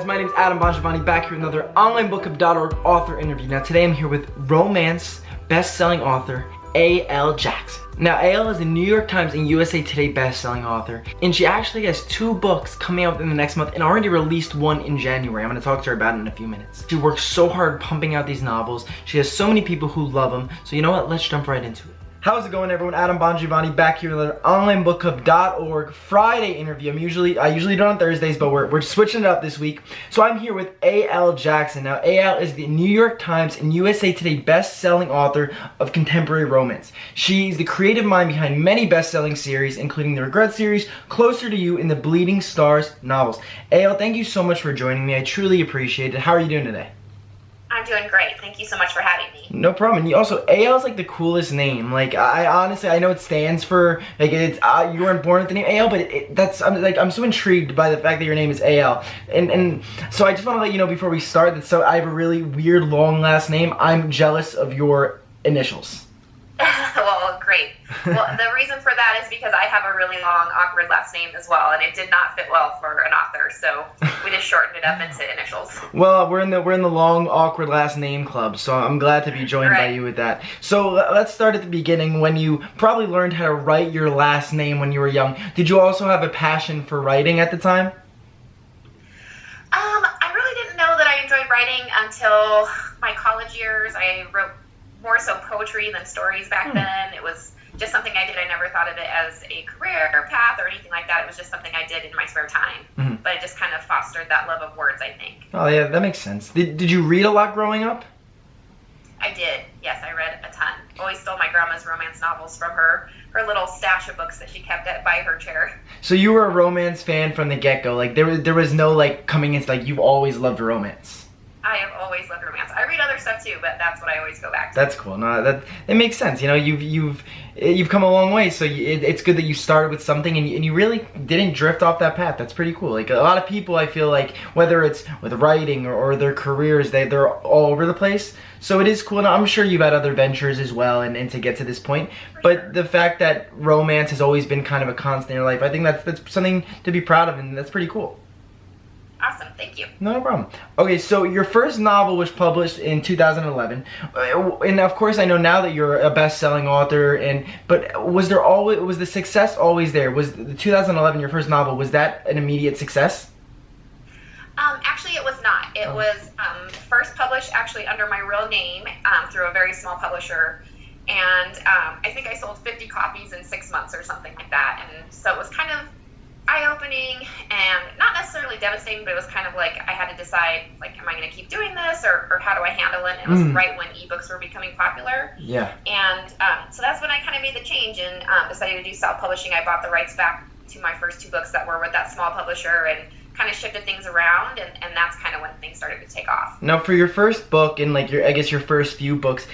my name is Adam Bongiovanni, back here with another OnlineBookClub.org author interview. Now today I'm here with romance best-selling author A.L. Jackson. Now A.L. is a New York Times and USA Today best-selling author, and she actually has 2 books coming out in the next month and already released one in January. I'm going to talk to her about it in a few minutes. She works so hard pumping out these novels. She has so many people who love them. So you know what? Let's jump right into it. How's it going, everyone? Adam Bongiovanni back here with another OnlineBookClub.org Friday interview. I usually do it on Thursdays, but we're switching it up this week. So I'm here with A.L. Jackson. Now, A.L. is the New York Times and USA Today best-selling author of contemporary romance. She's the creative mind behind many best-selling series, including the Regret series, Closer to You, and the Bleeding Stars novels. A.L., thank you so much for joining me. I truly appreciate it. How are you doing today? I'm doing great. Thank you so much for having me. No problem. And you also, A.L. is like the coolest name. Like, I honestly, I know it stands for, like, it's, you weren't born with the name A.L., but I'm so intrigued by the fact that your name is A.L. And so I just want to let you know before we start that I have a really weird long last name. I'm jealous of your initials. Well, great. Well, the reason for that is because I have a really long, awkward last name as well, and it did not fit well for an author, so we just shortened it up into initials. Well, we're in the long, awkward last name club, so I'm glad to be joined by you with that. So let's start at the beginning, when you probably learned how to write your last name when you were young. Did you also have a passion for writing at the time? I really didn't know that I enjoyed writing until my college years. I wrote more so poetry than stories back then. It was just something I did. I never thought of it as a career or path or anything like that. It was just something I did in my spare time. But it just kind of fostered that love of words, I think. Oh yeah, that makes sense. Did you read a lot growing up? I did. Yes, I read a ton. Always stole my grandma's romance novels from her little stash of books that she kept by her chair. So you were a romance fan from the get-go. Like there was no like coming into like you've always loved romance. I have always loved romance. I read other stuff too, but that's what I always go back to. That's cool. No, it makes sense. You know, you've come a long way. So it's good that you started with something and you really didn't drift off that path. That's pretty cool. Like a lot of people, I feel like whether it's with writing or their careers, they're all over the place. So it is cool. And I'm sure you've had other ventures as well, and to get to this point. But the fact that romance has always been kind of a constant in your life, I think that's something to be proud of, and that's pretty cool. Awesome, thank you. No problem. Okay, so your first novel was published in 2011, and of course I know now that you're a best-selling author. But was the success always there? Was the 2011 your first novel? Was that an immediate success? Actually, it was not. It was first published actually under my real name through a very small publisher, and I think I sold 50 copies in 6 months or something like that, and so it was kind of eye-opening and not necessarily devastating, but it was kind of like I had to decide, like, am I going to keep doing this or how do I handle it? And it was right when ebooks were becoming popular. Yeah. And so that's when I kind of made the change and decided to do self-publishing. I bought the rights back to my first 2 books that were with that small publisher and kind of shifted things around, and that's kind of when things started to take off. Now, for your first book and like your first few books,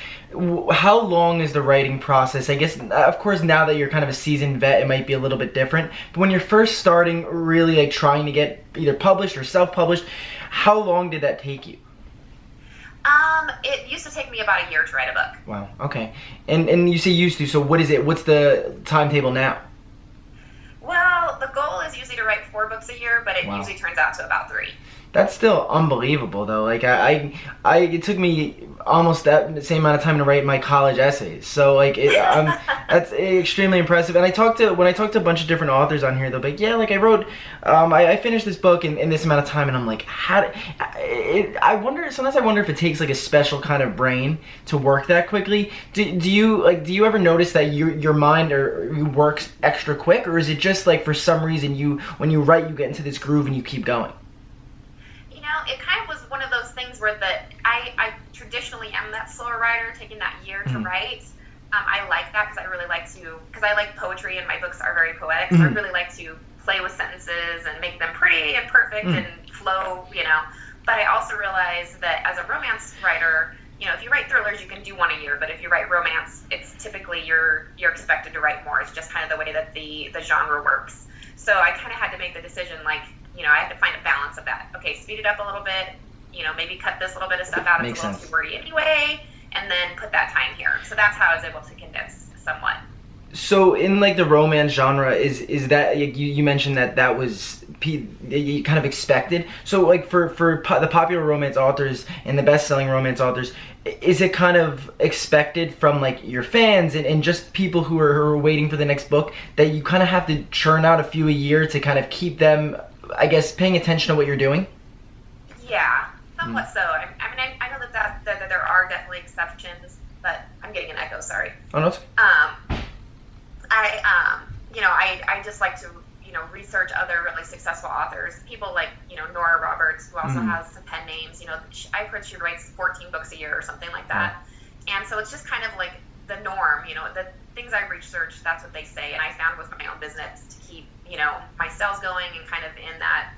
how long is the writing process? I guess, of course, now that you're kind of a seasoned vet, it might be a little bit different. But when you're first starting, really like trying to get either published or self-published, how long did that take you? It used to take me about a year to write a book. Wow. Okay. And you say used to. So what is it? What's the timetable now? Well, the goal is usually to write 4 books a year, but it usually turns out to about 3. That's still unbelievable, though. Like it took me almost that same amount of time to write my college essays. So like, that's extremely impressive. And when I talked to a bunch of different authors on here, they'll be like, yeah, like I wrote, I finished this book in this amount of time, and I'm like, I wonder if it takes like a special kind of brain to work that quickly. Do you ever notice that your mind works extra quick, or is it just like for some reason when you write you get into this groove and you keep going? It kind of was one of those things where I traditionally am that slower writer, taking that year to write. I like that because I like poetry and my books are very poetic, so I really like to play with sentences and make them pretty and perfect and flow, But I also realize that as a romance writer, if you write thrillers, you can do 1 a year, but if you write romance, it's typically you're expected to write more. It's just kind of the way that the genre works. So I kind of had to make the decision, like, I had to find a balance of that. Okay, speed it up a little bit, maybe cut this little bit of stuff out. It's a little too wordy anyway, and then put that time here. So that's how I was able to condense somewhat. So in like the romance genre, is that you mentioned that was you kind of expected. So like for the popular romance authors and the best-selling romance authors, is it kind of expected from like your fans and just people who are waiting for the next book that you kind of have to churn out a few a year to kind of keep them, I guess, paying attention to what you're doing? Yeah, somewhat so. I know that there are definitely exceptions, but I'm getting an echo. Sorry. Oh no. I just like to research other really successful authors, people like Nora Roberts, who also has some pen names. I've heard she writes 14 books a year or something like that, and so it's just kind of like the norm. The things I research, that's what they say, and I found with my own business to keep my sales going and kind of in that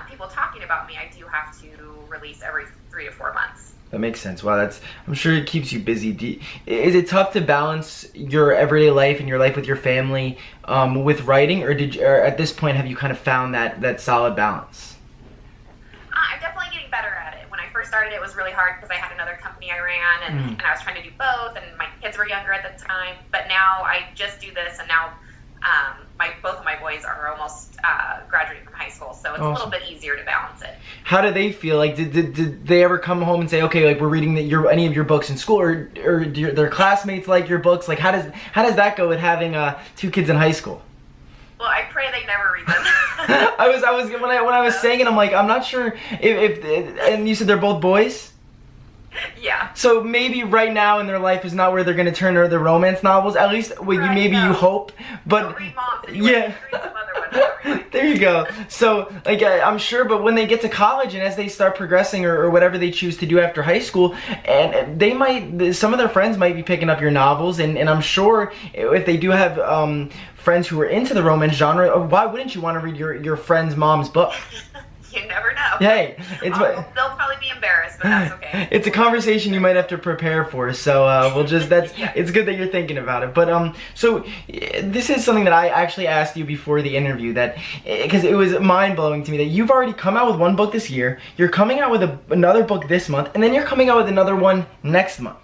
people talking about me, I do have to release every 3 to 4 months. That makes sense. Wow, I'm sure it keeps you busy. Is it tough to balance your everyday life and your life with your family with writing, or at this point have you kind of found that solid balance? I'm definitely getting better at it. When I first started, it was really hard because I had another company I ran, and I was trying to do both, and my kids were younger at the time. But now I just do this, and now both of my boys are almost graduating from high school, so it's a little bit easier to balance it. How do they feel? Like, did they ever come home and say, okay, like we're reading any of your books in school, or do their classmates like your books? Like, how does that go with having 2 kids in high school? Well, I pray they never read them. when I was saying it, I'm like, I'm not sure if and you said they're both boys? Yeah. So maybe right now in their life is not where they're going to turn their romance novels. At least you hope. But don't read Moms yeah. There you go. So like I'm sure, but when they get to college and as they start progressing or whatever they choose to do after high school, and some of their friends might be picking up your novels, and I'm sure if they do have friends who are into the romance genre, why wouldn't you want to read your friend's mom's book? You never know. Hey, they'll probably be embarrassed, but that's okay. It's a conversation you might have to prepare for. So it's good that you're thinking about it. But so this is something that I actually asked you before the interview, that because it was mind blowing to me that you've already come out with one book this year, you're coming out with another book this month, and then you're coming out with another one next month.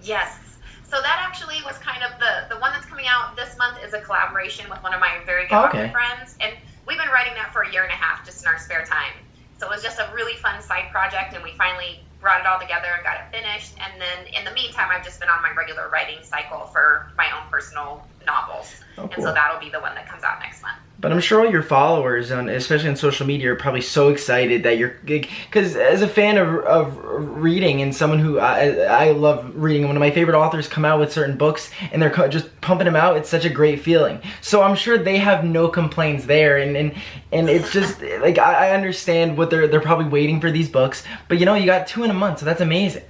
Yes. So that actually was kind of the one that's coming out this month is a collaboration with one of my very good author friends, and we've been writing that for 1.5 years just in our spare time. So it was just a really fun side project, and we finally brought it all together and got it finished. And then in the meantime, I've just been on my regular writing cycle for my own personal novels. Oh, cool. And so that'll be the one that comes out next month. But I'm sure all your followers, especially on social media, are probably so excited that you're, because as a fan of reading and someone who I love reading, one of my favorite authors come out with certain books and they're just pumping them out, it's such a great feeling. So I'm sure they have no complaints there, and it's just like I understand what they're probably waiting for these books, but you got 2 in a month, so that's amazing.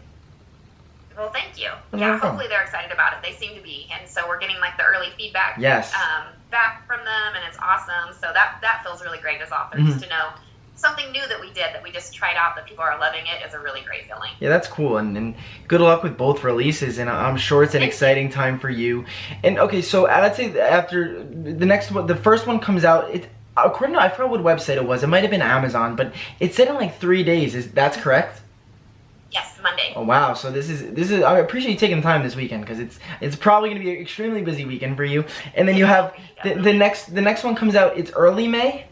Well, thank you. Yeah, hopefully they're excited about it. They seem to be, and so we're getting like the early feedback. Yes. Back from them, and it's awesome. So that feels really great as authors to know something new that we did, that we just tried out, that people are loving it, is a really great feeling. Yeah, that's cool, and good luck with both releases, and I'm sure it's an exciting time for you. And okay, so let's say after the next one, the first one comes out, according to, I forgot what website it was, it might have been Amazon, but it said in like 3 days, that's correct? Yes, Monday. Oh wow! So this is. I appreciate you taking the time this weekend, because it's probably going to be an extremely busy weekend for you. And then you have the next one comes out. It's early May.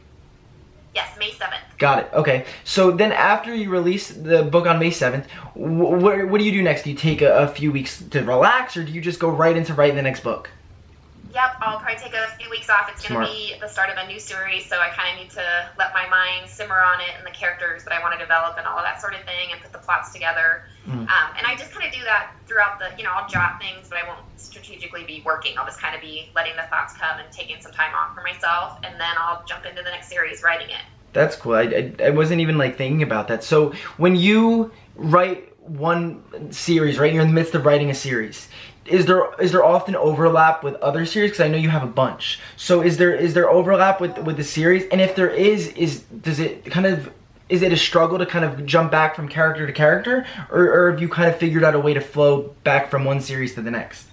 Yes, May 7th. Got it. Okay. So then after you release the book on May 7th, what do you do next? Do you take a few weeks to relax, or do you just go right into writing the next book? Yep, I'll probably take a few weeks off. It's going to be the start of a new series, so I kind of need to let my mind simmer on it and the characters that I want to develop and all of that sort of thing, and put the plots together. And I just kind of do that throughout I'll jot things, but I won't strategically be working. I'll just kind of be letting the thoughts come and taking some time off for myself, and then I'll jump into the next series writing it. That's cool. I wasn't even like thinking about that. So when you write one series, right, you're in the midst of writing a series, is there often overlap with other series? Because I know you have a bunch. So is there overlap with the series? And if there is it a struggle to kind of jump back from character to character, or have you kind of figured out a way to flow back from one series to the next?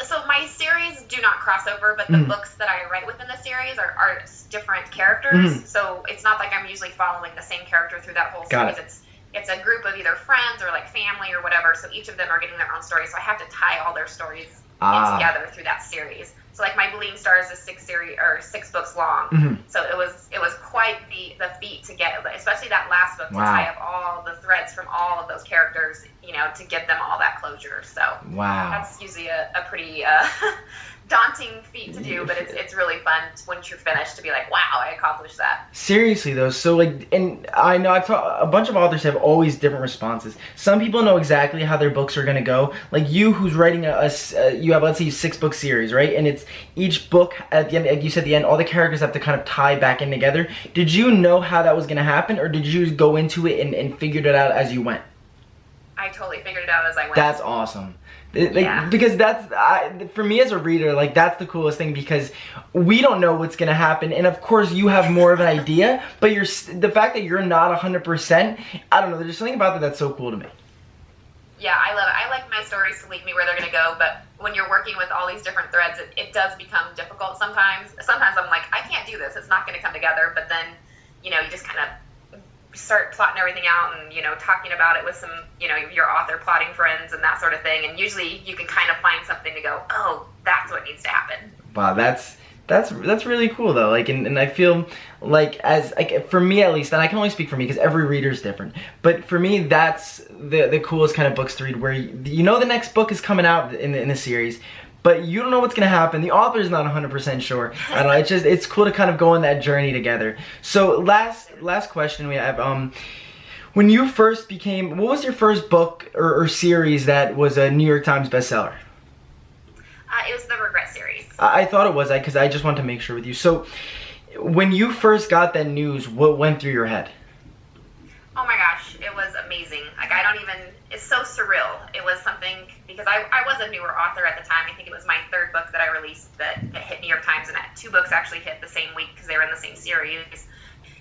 So my series do not cross over, but the books that I write within the series are different characters. So it's not like I'm usually following the same character through that whole series. It's a group of either friends or like family or whatever, so each of them are getting their own story, so I have to tie all their stories in together through that series. So like my Bleeding Stars is 6 books long. So it was quite the feat to get, especially that last book, to tie up all the threads from all of those characters, to give them all that closure. So that's usually a pretty daunting feat to do, but it's really fun once you're finished to be like, wow, I accomplished that. Seriously though, so like, and I know a bunch of authors have always different responses. Some people know exactly how their books are gonna go. Like you, who's writing you have, let's say, 6-book series, right? And it's each book at the end, like you said, at the end, all the characters have to kind of tie back in together. Did you know how that was gonna happen, or did you go into it and figured it out as you went? I totally figured it out as I went. That's awesome. Because for me as a reader, like that's the coolest thing, because we don't know what's gonna happen, and of course you have more of an idea, but the fact that you're not 100%, I don't know, there's just something about that's so cool to me. Yeah, I love it. I like my stories to lead me where they're gonna go, but when you're working with all these different threads, it does become difficult sometimes. Sometimes I'm like, I can't do this, it's not gonna come together, but then, you just kind of start plotting everything out and, talking about it with some, your author plotting friends and that sort of thing. And usually you can kind of find something to go, oh, that's what needs to happen. Wow, that's really cool though. Like, and I feel like for me at least, and I can only speak for me because every reader is different, but for me, that's the coolest kind of books to read, where the next book is coming out in the series, but you don't know what's gonna happen. The author is not 100% sure. I don't know. It's cool to kind of go on that journey together. So last question we have. When you first what was your first book or series that was a New York Times bestseller? It was the Regret series. I thought it was, because I just wanted to make sure with you. So when you first got that news, what went through your head? Oh my gosh, it was amazing. Like, it's so surreal. It was something, because I was a newer author at the time. I think it was my 3rd book that I released that hit New York Times, and 2 books actually hit the same week because they were in the same series.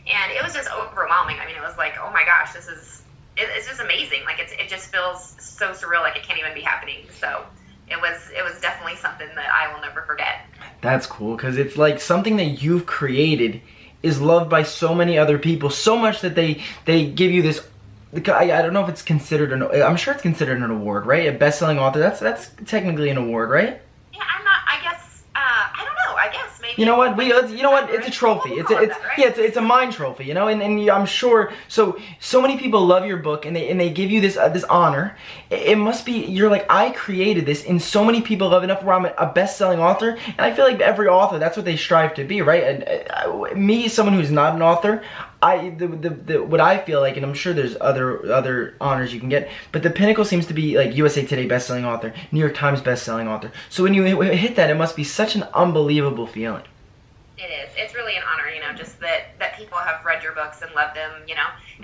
And it was just overwhelming. I mean, it was like, oh my gosh, it's just amazing. Like, it just feels so surreal, like it can't even be happening. So it was definitely something that I will never forget. That's cool, because it's like something that you've created is loved by so many other people, so much that they give you this. I don't know if it's considered I'm sure it's considered an award, right? A best-selling author, that's technically an award, right? Yeah, I guess, I don't know, I guess maybe. You know what? It's a trophy. It's a mind trophy, and I'm sure. So many people love your book, and they give you this honor. It must be, you're like, I created this, and so many people love enough where I'm a best-selling author, and I feel like every author, that's what they strive to be, right? And me, someone who's not an author, what I feel like, and I'm sure there's other honors you can get, but the pinnacle seems to be like USA Today best-selling author, New York Times best-selling author. So when you hit that, it must be such an unbelievable feeling. It is. It's really an honor, just that people have read your books and loved them,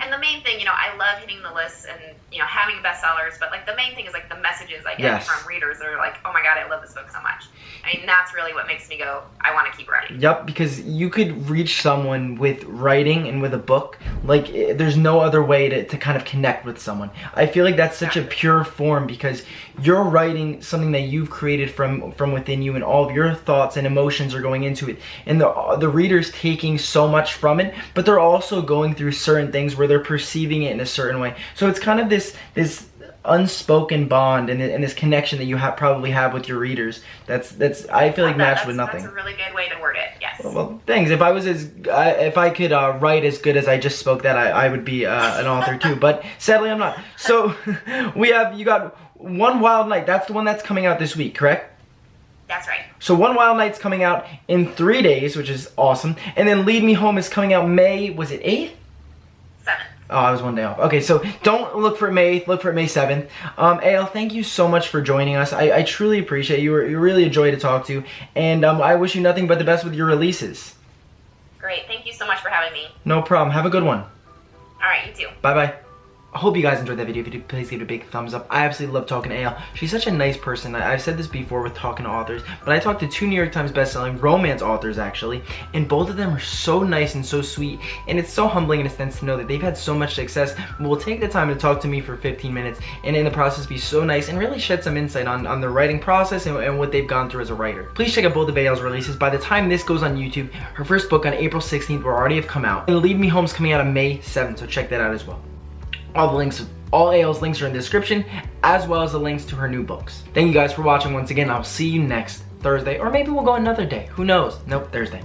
And the main thing, I love hitting the lists and, having bestsellers, but like the main thing is like the messages I get from readers that are like, oh my God, I love this book so much. I mean, that's really what makes me go, I want to keep writing. Yep, because you could reach someone with writing and with a book, like there's no other way to kind of connect with someone. I feel like that's such a pure form, because you're writing something that you've created from within you, and all of your thoughts and emotions are going into it, and the reader's taking so much from it, but they're also going through certain things where they're perceiving it in a certain way. So it's kind of this unspoken bond and this connection that you probably have with your readers. That's I feel like matched with nothing. That's a really good way to word it. Yes. Well, thanks. If I could write as good as I just spoke that, I would be an author too. But sadly, I'm not. So you got One Wild Night. That's the one that's coming out this week, correct? That's right. So One Wild Night's coming out in 3 days, which is awesome. And then Lead Me Home is coming out May, was it 8th? 7th. Oh, I was one day off. Okay, so don't look for it May 8th, look for it May 7th. A.L., thank you so much for joining us. I truly appreciate you. You're really a joy to talk to. And I wish you nothing but the best with your releases. Great. Thank you so much for having me. No problem. Have a good one. All right, you too. Bye-bye. I hope you guys enjoyed that video. If you did, please give it a big thumbs up. I absolutely love talking to A.L. She's such a nice person. I've said this before with talking to authors, but I talked to 2 New York Times bestselling romance authors, actually, and both of them are so nice and so sweet, and it's so humbling in a sense to know that they've had so much success, but will take the time to talk to me for 15 minutes, and in the process be so nice and really shed some insight on their writing process and what they've gone through as a writer. Please check out both of A.L.'s releases. By the time this goes on YouTube, her first book on April 16th will already have come out, and Lead Me Home's coming out on May 7th, so check that out as well. All A.L.'s links are in the description, as well as the links to her new books. Thank you guys for watching once again. I'll see you next Thursday, or maybe we'll go another day. Who knows? Nope, Thursday.